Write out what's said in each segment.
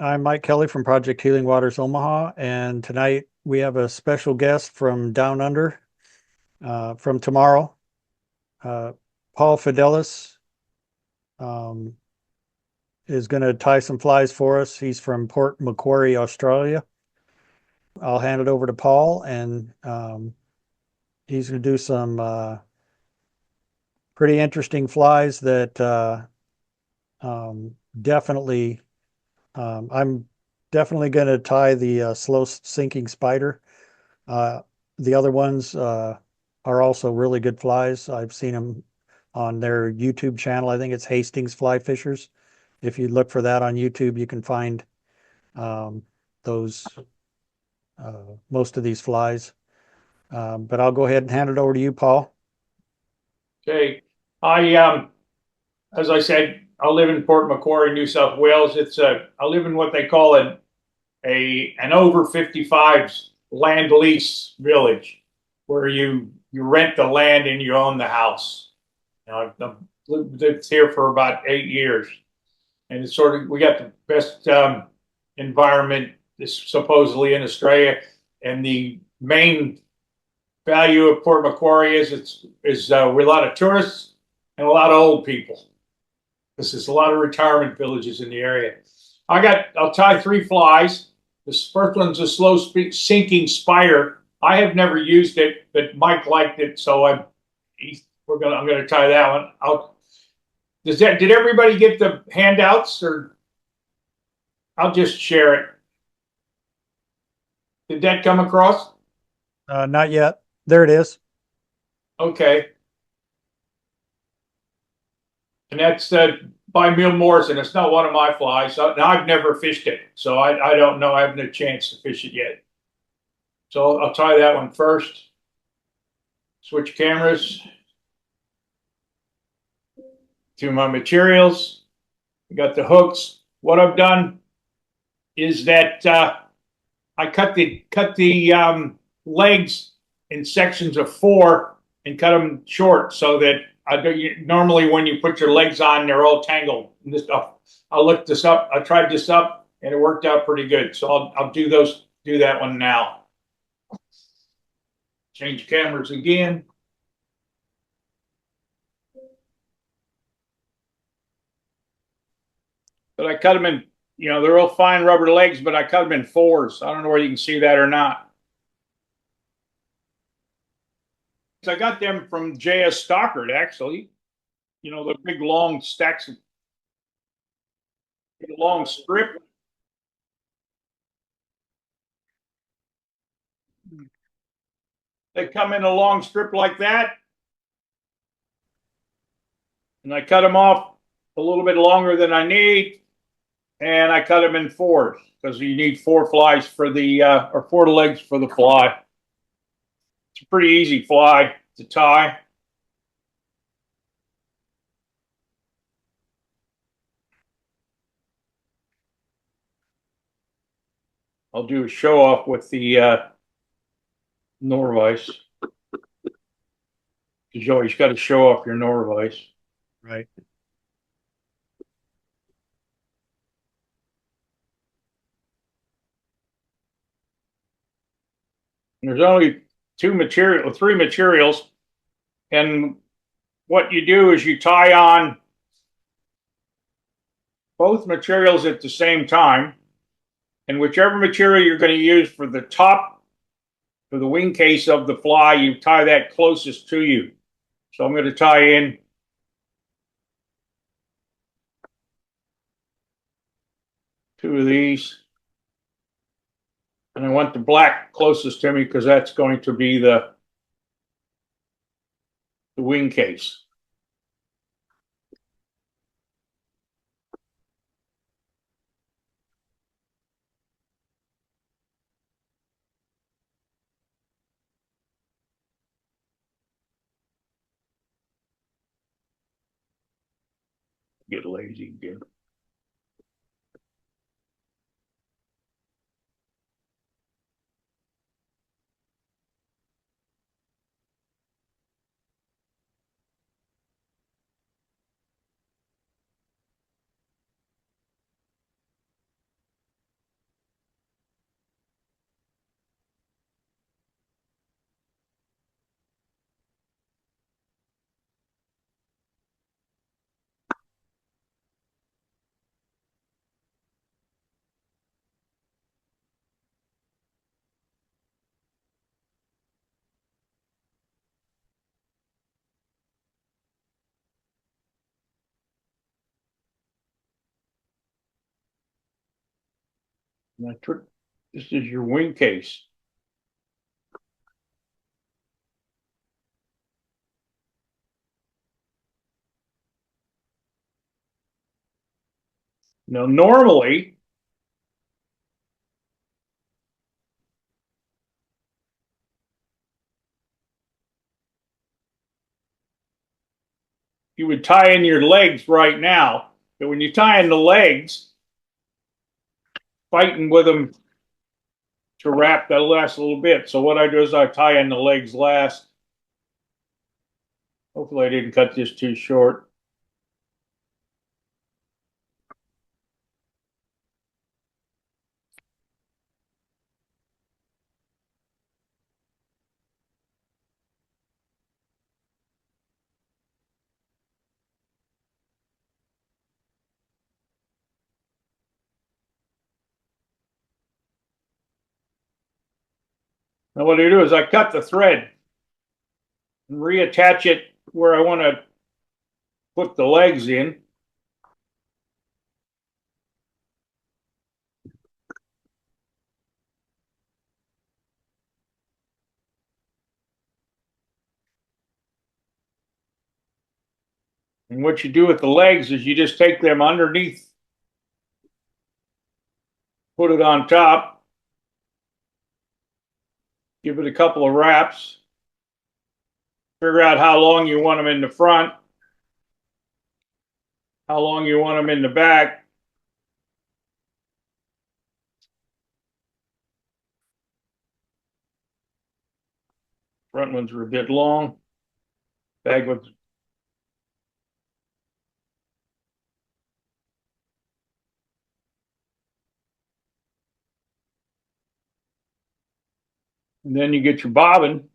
I'm Mike Kelly from Project Healing Waters Omaha, and tonight we have a special guest from Down Under, from tomorrow. Paul Fefedeles um, is going to tie some flies for us. He's from Port Macquarie, Australia. I'll hand it over to Paul, and he's going to do some pretty interesting flies that definitely. I'm definitely going to tie the slow sinking spider. Uh, the other ones are also really good flies. I've seen them on their YouTube channel. I think it's Hastings Fly Fishers. If you look for that on YouTube, you can find um, those most of these flies. But I'll go ahead and hand it over to you, Paul. Okay. As I said, I live in Port Macquarie, New South Wales. I live in what they call an over 55s land lease village, where you rent the land and you own the house. I've lived here for about 8 years, and it's sort of we got the best environment supposedly in Australia, and the main value of Port Macquarie is we're a lot of tourists and a lot of old people. This is a lot of retirement villages in the area. I'll tie 3 flies. This first one's a slow sinking spider. I have never used it, but Mike liked it, so I'm gonna tie that one. Did everybody get the handouts, or I'll just share it? Did that come across? Not yet. There it is. Okay. And that's by Mill Morrison. It's not one of my flies. Now, I've never fished it, so I don't know. I haven't had a chance to fish it yet. So I'll tie that one first. Switch cameras to my materials. I got the hooks. What I've done is that I cut the legs in sections of 4 and cut them short, so that normally when you put your legs on, they're all tangled. And I looked this up. I tried this up, and it worked out pretty good. So I'll do that one now. Change cameras again. But I cut them in, they're real fine rubber legs, but I cut them in 4s. I don't know whether you can see that or not. So I got them from J.S. Stockard, actually. The big long stacks of long strip. They come in a long strip like that. And I cut them off a little bit longer than I need. And I cut them in 4s, because you need 4 flies for or 4 legs for the fly. It's a pretty easy fly to tie. I'll do a show off with the Norvise. Because you always got to show off your Norvise. Right. And there's only 3 materials. And what you do is you tie on both materials at the same time. And whichever material you're going to use for the top, for the wing case of the fly, you tie that closest to you. So I'm going to tie in 2 of these. And I want the black closest to me, because that's going to be the wing case. Get lazy again. This is your wing case. Now, normally, you would tie in your legs right now, but when you tie in the legs, fighting with them to wrap, that lasts a little bit. So what I do is I tie in the legs last. Hopefully I didn't cut this too short. Now what I do is I cut the thread and reattach it where I want to put the legs in. And what you do with the legs is you just take them underneath, put it on top, give it a couple of wraps, figure out how long you want them in the front, how long you want them in the back. Front ones are a bit long. Back ones. And then you get your bobbin.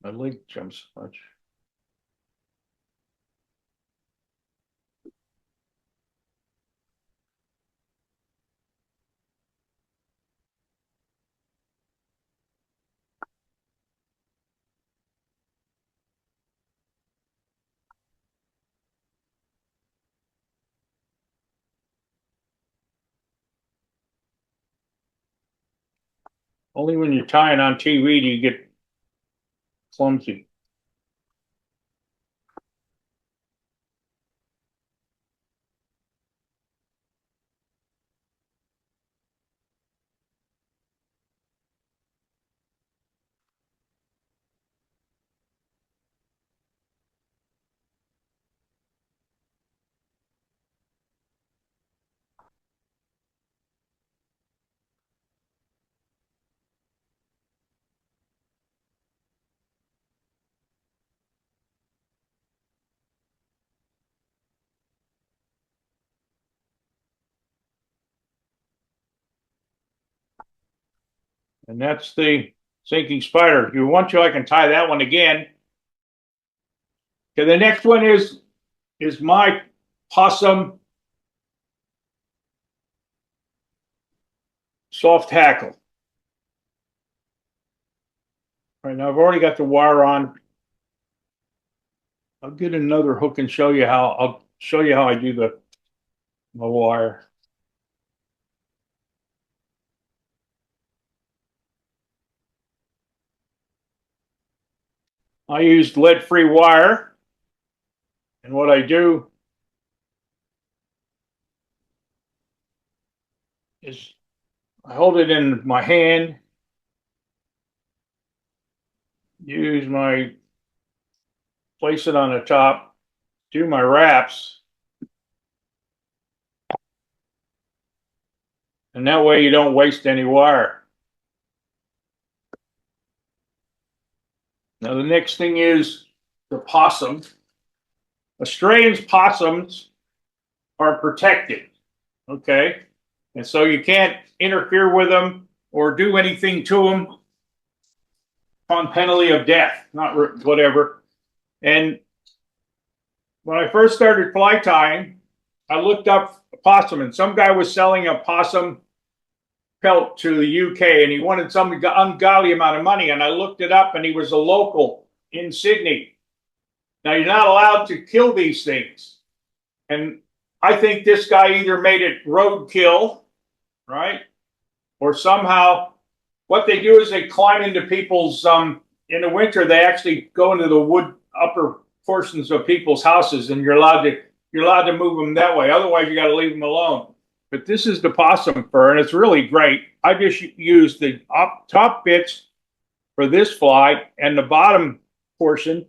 My leg jumps so much. Only when you're tying on TV do you get clumsy. And that's the sinking spider. If you want to, I can tie that one again. Okay, the next one is my Possum Soft Hackle. All right, now I've already got the wire on. I'll get another hook and show you how I do the wire. I used lead-free wire, and what I do is I hold it in my hand, place it on the top, do my wraps, and that way you don't waste any wire. Now the next thing is the possum. Australian possums are protected, okay? And so you can't interfere with them or do anything to them on penalty of death, not whatever. And when I first started fly tying, I looked up a possum, and some guy was selling a possum pelt to the UK, and he wanted some ungodly amount of money. And I looked it up, and he was a local in Sydney. Now, you're not allowed to kill these things. And I think this guy either made it roadkill, right? Or somehow what they do is they climb into people's, in the winter, they actually go into the wood upper portions of people's houses, and you're allowed to move them that way. Otherwise, you got to leave them alone. But this is the possum fur, and it's really great. I just use the top bits for this fly, and the bottom portion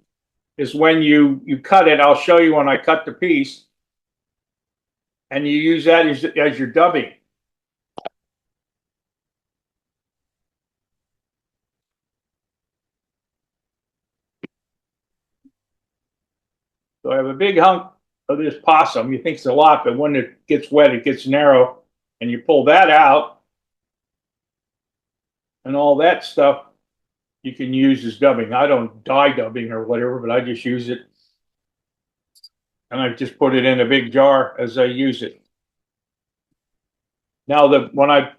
is when you cut it. I'll show you when I cut the piece, and you use that as your dubbing. So I have a big hunk of this possum. You think it's a lot, but when it gets wet, it gets narrow, and you pull that out, and all that stuff you can use as dubbing. I don't dye dubbing or whatever, but I just use it. And I just put it in a big jar as I use it. Now, when I'm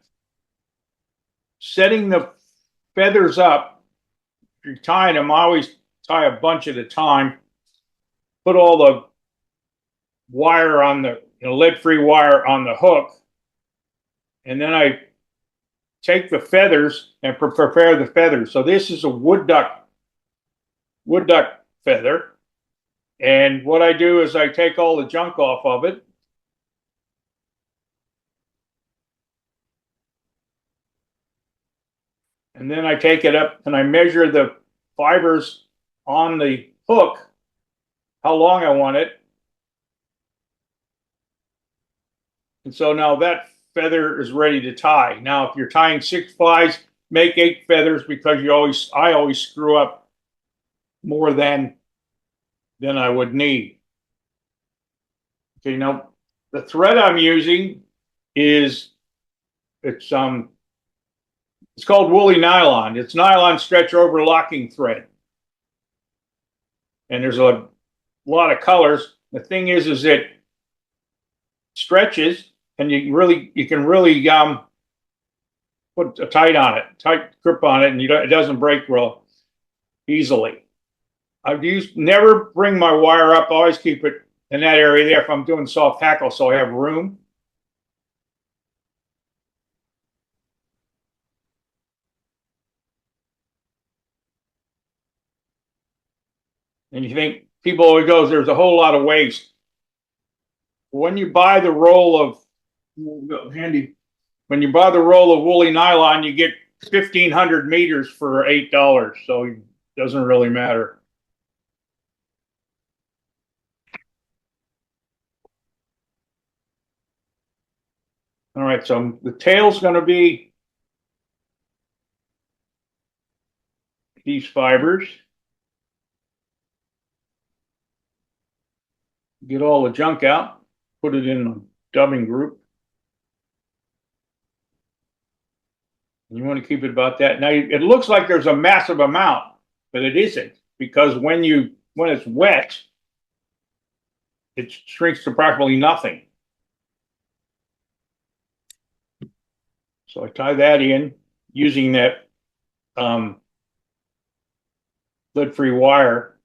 setting the feathers up, if you're tying them, I always tie a bunch at a time. Put all the wire on the lead-free wire on the hook, and then I take the feathers and prepare the feathers. So this is a wood duck feather. And what I do is I take all the junk off of it. And then I take it up and I measure the fibers on the hook, how long I want it. And so now that feather is ready to tie. Now, if you're tying 6 flies, make 8 feathers, because I always screw up more than I would need. Okay, now the thread I'm using is it's called woolly nylon. It's nylon stretch overlocking thread, and there's a lot of colors. The thing is it stretches, and you can really put a tight grip on it, and it doesn't break real easily. Never bring my wire up. I always keep it in that area there if I'm doing soft hackle, so I have room. And you think people always go, there's a whole lot of waste. When you buy the roll of when you buy the roll of woolly nylon, you get 1,500 meters for $8, so it doesn't really matter. All right, so the tail's going to be these fibers. Get all the junk out, put it in the dubbing group. You want to keep it about that. Now, it looks like there's a massive amount, but it isn't, because when it's wet, it shrinks to practically nothing. So I tie that in using that lead-free wire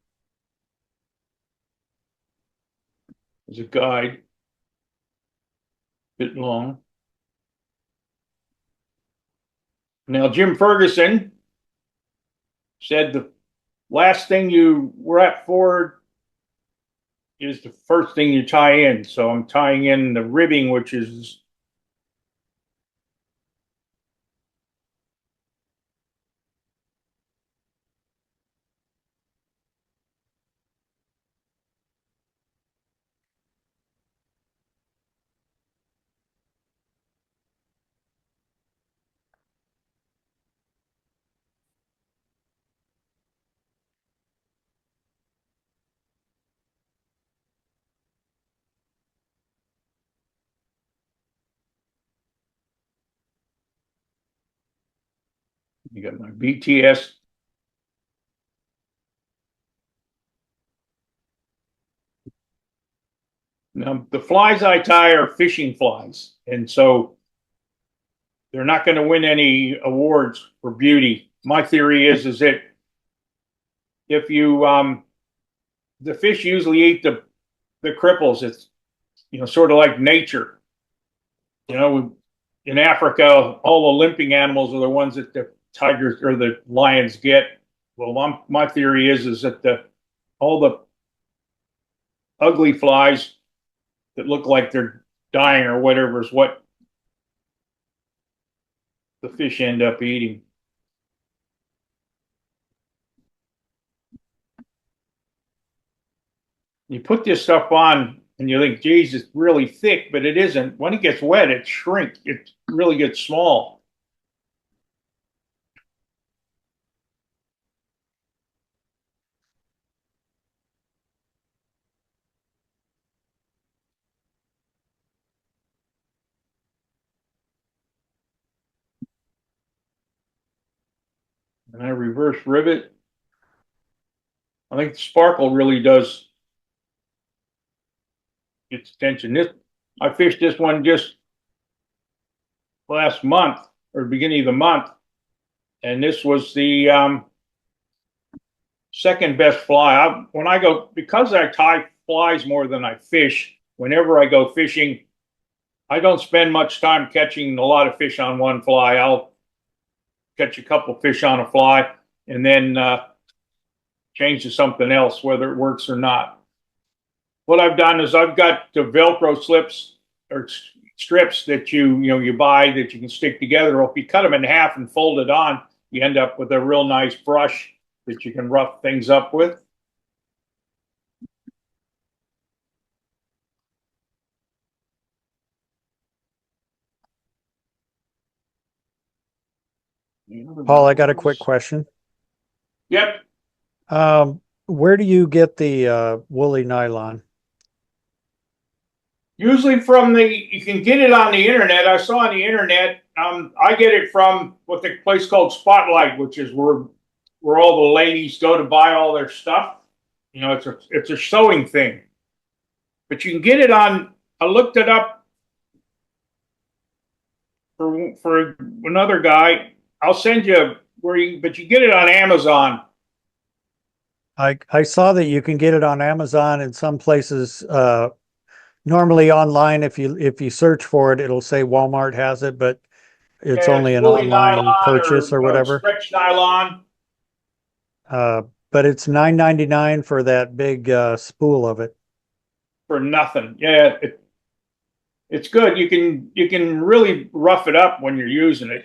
as a guide, a bit long. Now, Jim Ferguson said the last thing you wrap forward is the first thing you tie in. So I'm tying in the ribbing, which is you got my BTS. Now, the flies I tie are fishing flies, and so they're not going to win any awards for beauty. My theory is that if you the fish usually eat the cripples. It's sort of like nature. You know, in Africa, all the limping animals are the ones that the tigers or the lions get. Well, my theory is that the all the ugly flies that look like they're dying or whatever is what the fish end up eating. You put this stuff on and you think, geez, it's really thick, but it isn't. When it gets wet, it shrinks. It really gets small. And I reverse rivet. I think the sparkle really does its attention. I fished this one just last month or beginning of the month, and this was the second best fly. When I go, because I tie flies more than I fish, whenever I go fishing, I don't spend much time catching a lot of fish on one fly. I'll catch a couple fish on a fly and then change to something else, whether it works or not. What I've done is I've got the Velcro slips or strips that you buy that you can stick together. Or if you cut them in half and fold it on, you end up with a real nice brush that you can rough things up with. Paul, I got a quick question. Yep. Where do you get the woolly nylon? Usually you can get it on the internet. I saw on the internet. I get it from what the place called Spotlight, which is where all the ladies go to buy all their stuff. It's a sewing thing, but you can get it on. I looked it up for another guy. I'll send you but you get it on Amazon. I saw that you can get it on Amazon and some places. Normally online, if you search for it, it'll say Walmart has it, but it's Yeah, it's only an woolly online nylon purchase or or whatever. stretch nylon But it's $9.99 for that big spool of it. for nothing. Yeah, it's good. You can really rough it up when you're using it.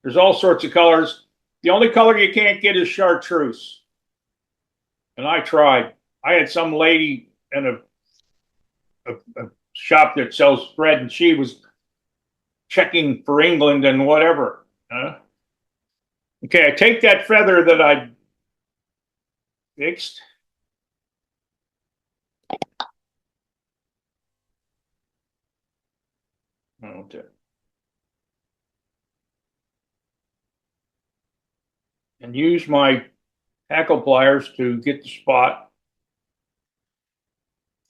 There's all sorts of colors. The only color you can't get is chartreuse. And I tried. I had some lady in a shop that sells thread, and she was checking for England and whatever. Okay, I take that feather that I fixed. Okay. And use my hackle pliers to get the spot.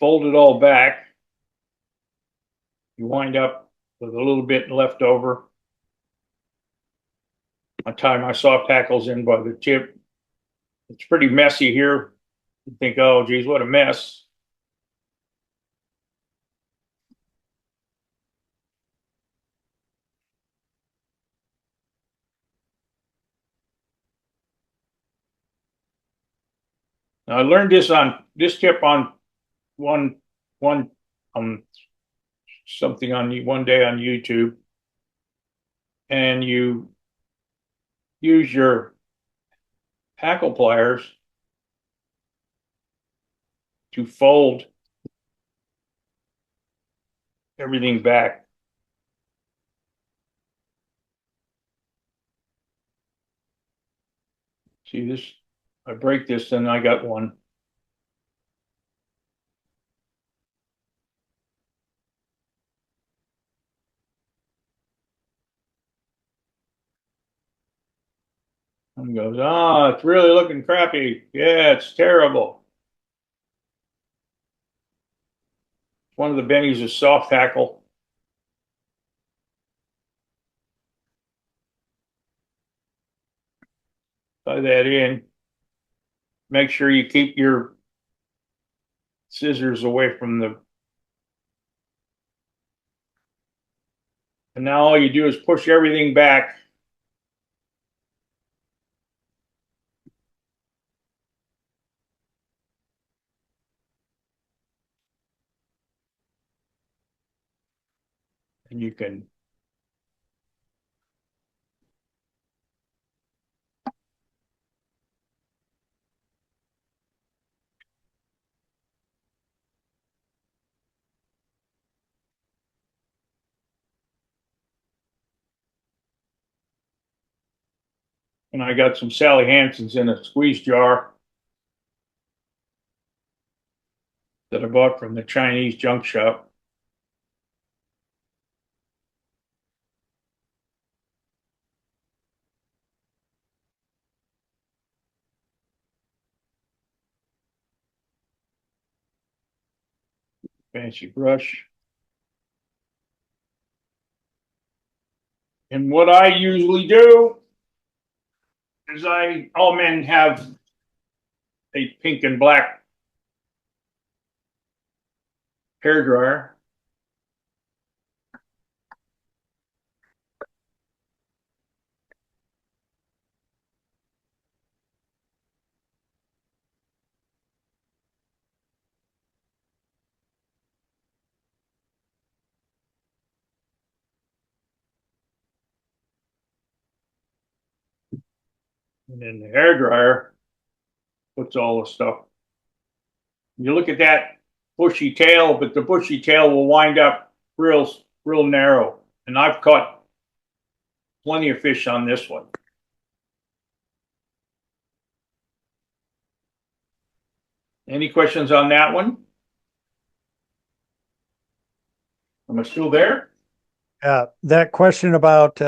Fold it all back. You wind up with a little bit left over. I tie my soft hackles in by the tip. It's pretty messy here. You think, oh, geez, what a mess. Now, I learned this tip on one one something on one day on YouTube, and you use your hackle pliers to fold everything back. See this? I break this, and I got one. And goes, it's really looking crappy. Yeah, it's terrible. One of the bennies is soft hackle. tie that in. Make sure you keep your scissors away from the. And now all you do is push everything back. And you can. And I got some Sally Hansen's in a squeeze jar that I bought from the Chinese junk shop. Fancy brush. And what I usually do is all men have a pink and black hair dryer. And then the hair dryer puts all the stuff. You look at that bushy tail, but the bushy tail will wind up real narrow. And I've caught plenty of fish on this one. Any questions on that one? Am I still there? That question about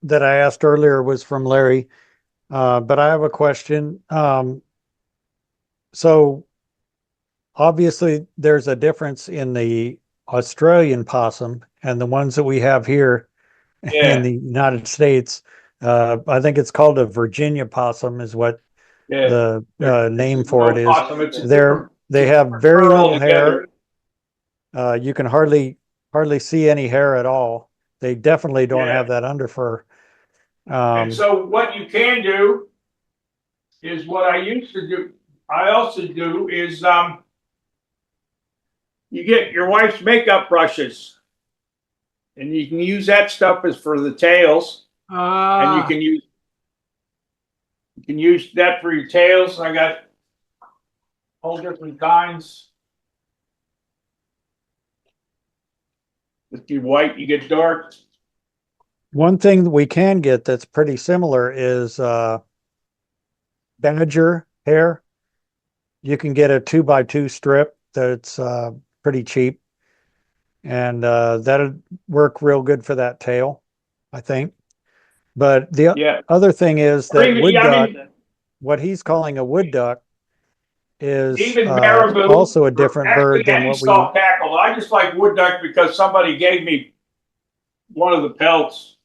that I asked earlier was from Larry, but I have a question. So obviously there's a difference in the Australian possum and the ones that we have here in Yeah, the United States. I think it's called a Virginia possum is what yeah. the name It's for it no is. possum. It's a different, They it's a have different very fur little hair. altogether. You can hardly see any hair at all. They definitely don't Yeah. have that under fur. And so what you can do is what I used to do. I also do is you get your wife's makeup brushes, and you can use that stuff as for the tails, and you can use that for your tails. I got all different kinds. If you white, you get dark. One thing that we can get that's pretty similar is badger hair. You can get a 2x2 strip that's pretty cheap, and that'd work real good for that tail, I think. But the Yeah. other thing is Or that even, wood yeah, I duck, mean, what he's calling a wood duck, is even marabou, also a or different actually bird than any what we. soft hackle. I just like wood duck because somebody gave me one of the pelts.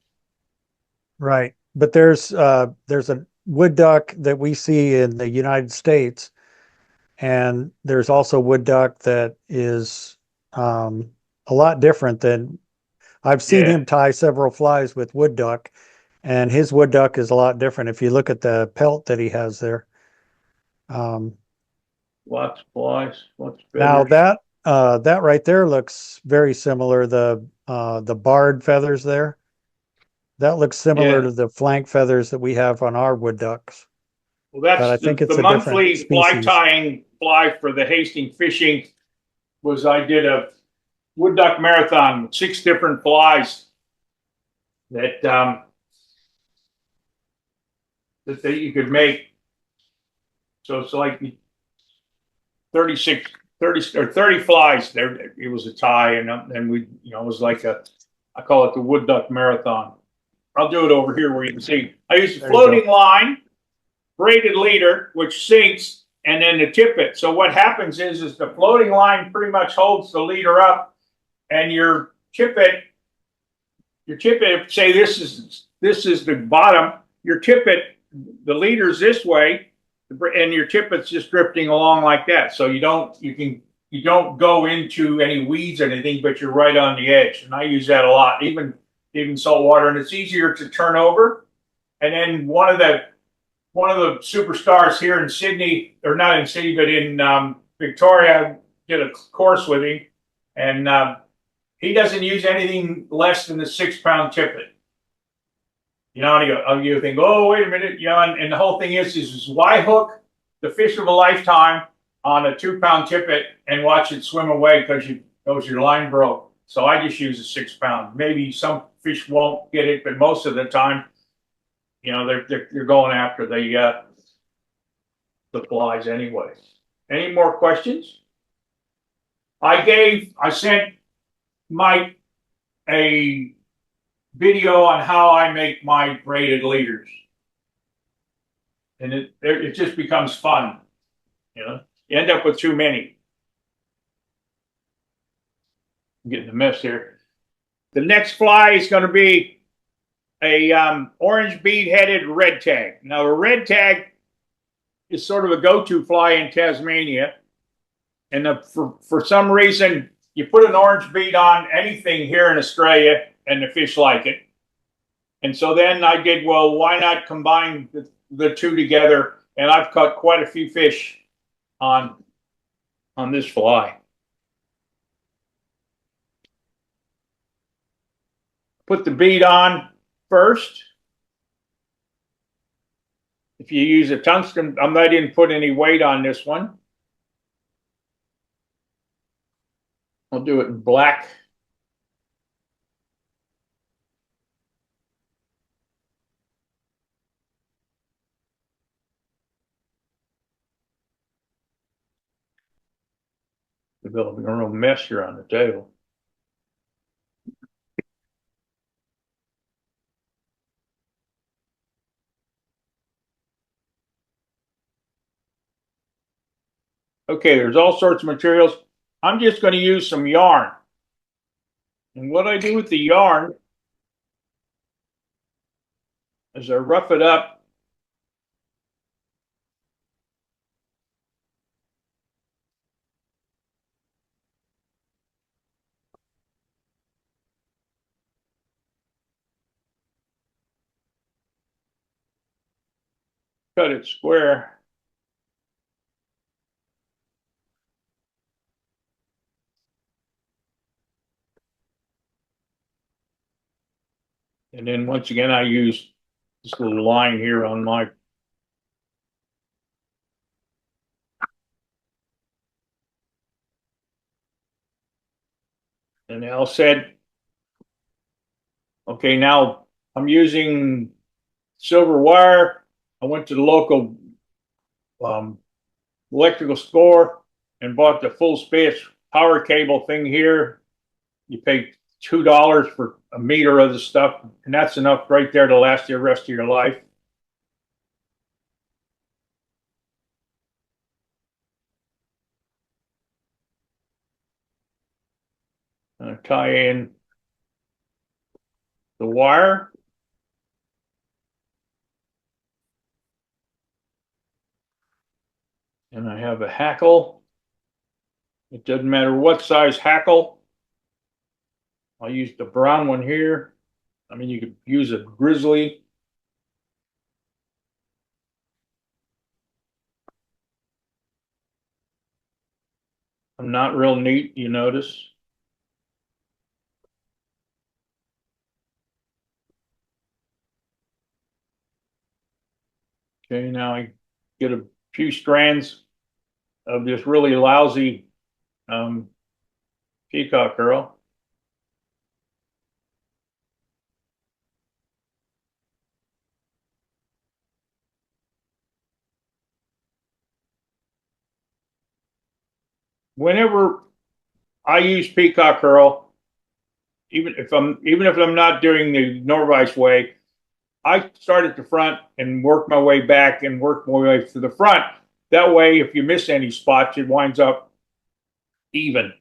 Right. But there's a wood duck that we see in the United States, and there's also wood duck that is a lot different than I've seen Yeah, him tie several flies with wood duck, and his wood duck is a lot different if you look at the pelt that he has there. Um, lots of flies, lots of Now feathers. that right there looks very similar. The barred feathers there, that looks similar Yeah. to the flank feathers that we have on our wood ducks, Well, but that's I think the it's a different monthly fly species. tying fly for the Hastings fishing was I did a wood duck marathon with 6 different flies that that you could make. So it's like 36, 30 or 30 flies. There, it was a tie, and then we, it was like I call it the wood duck marathon. I'll do it over here where you can see. I use a There you go. floating line, braided leader, which sinks, and then the tippet. So what happens is the floating line pretty much holds the leader up, and your tippet, say this is the bottom. Your tippet the leader's this way, and your tippet's just drifting along like that. So you don't go into any weeds or anything, but you're right on the edge. And I use that a lot, even salt water, and it's easier to turn over. And then one of the superstars here in Sydney, or not in Sydney, but in Victoria, did a course with him, and he doesn't use anything less than the 6-pound tippet. You know, and you think, oh, wait a minute, you know, and the whole thing is why hook the fish of a lifetime on a 2-pound tippet and watch it swim away because your line broke. So I just use a 6-pound. Maybe some fish won't get it, but most of the time, you know, they're going after the flies anyway. Any more questions? I sent Mike a video on how I make my braided leaders, and it just becomes fun. You know, you end up with too many. I'm getting a mess here. The next fly is going to be a orange bead-headed red tag. Now, a red tag is sort of a go-to fly in Tasmania, and for some reason, you put an orange bead on anything here in Australia, and the fish like it. And so then I did, well, why not combine the two together? And I've caught quite a few fish on this fly. Put the bead on first. If you use a tungsten, I didn't put any weight on this one. I'll do it in black. Developing a real mess here on the table. Okay, there's all sorts of materials. I'm just going to use some yarn. And what I do with the yarn is I rough it up. Cut it square. And then once again, I use this little line here on my and Al said, okay, now I'm using silver wire. I went to the local electrical store and bought the full space power cable thing here. You pay $2 for a meter of the stuff, and that's enough right there to last the rest of your life. Tie in the wire. And I have a hackle. It doesn't matter what size hackle. I'll use the brown one here. I mean, you could use a grizzly. I'm not real neat, you notice. Okay, now I get a few strands of this really lousy peacock curl. Whenever I use peacock curl, even if I'm not doing the Norvise way, I start at the front and work my way back and work my way to the front. That way, if you miss any spots, it winds up even.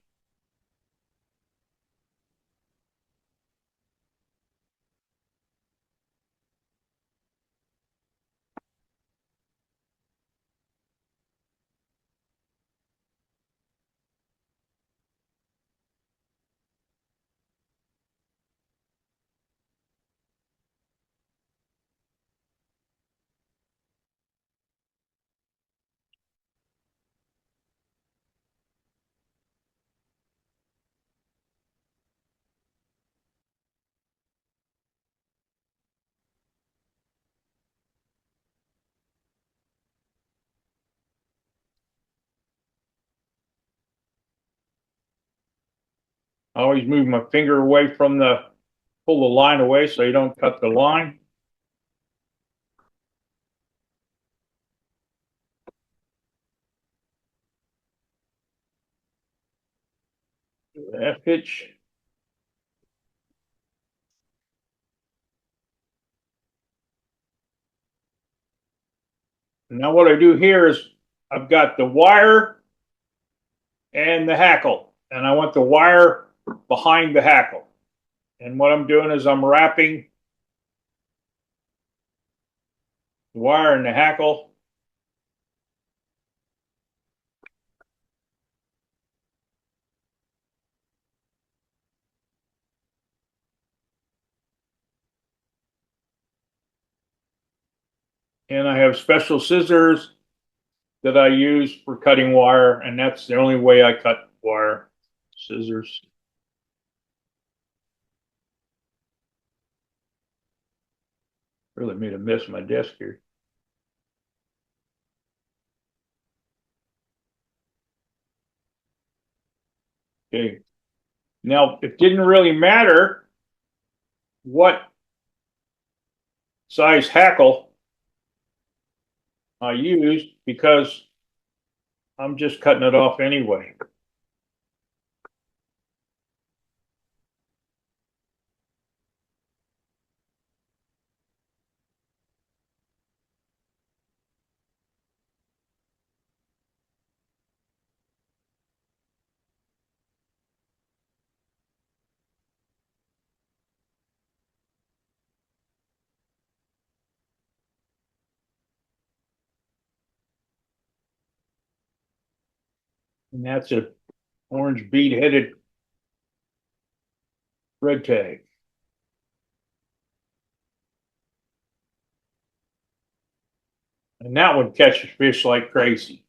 I always move my finger away from pull the line away so you don't cut the line. F hitch. Now what I do here is I've got the wire and the hackle, and I want the wire behind the hackle. And what I'm doing is I'm wrapping the wire and the hackle. And I have special scissors that I use for cutting wire, and that's the only way I cut wire, scissors. Really made a mess of my desk here. Okay. Now, it didn't really matter what size hackle I used because I'm just cutting it off anyway. And that's a orange bead-headed red tag. And that one catches fish like crazy.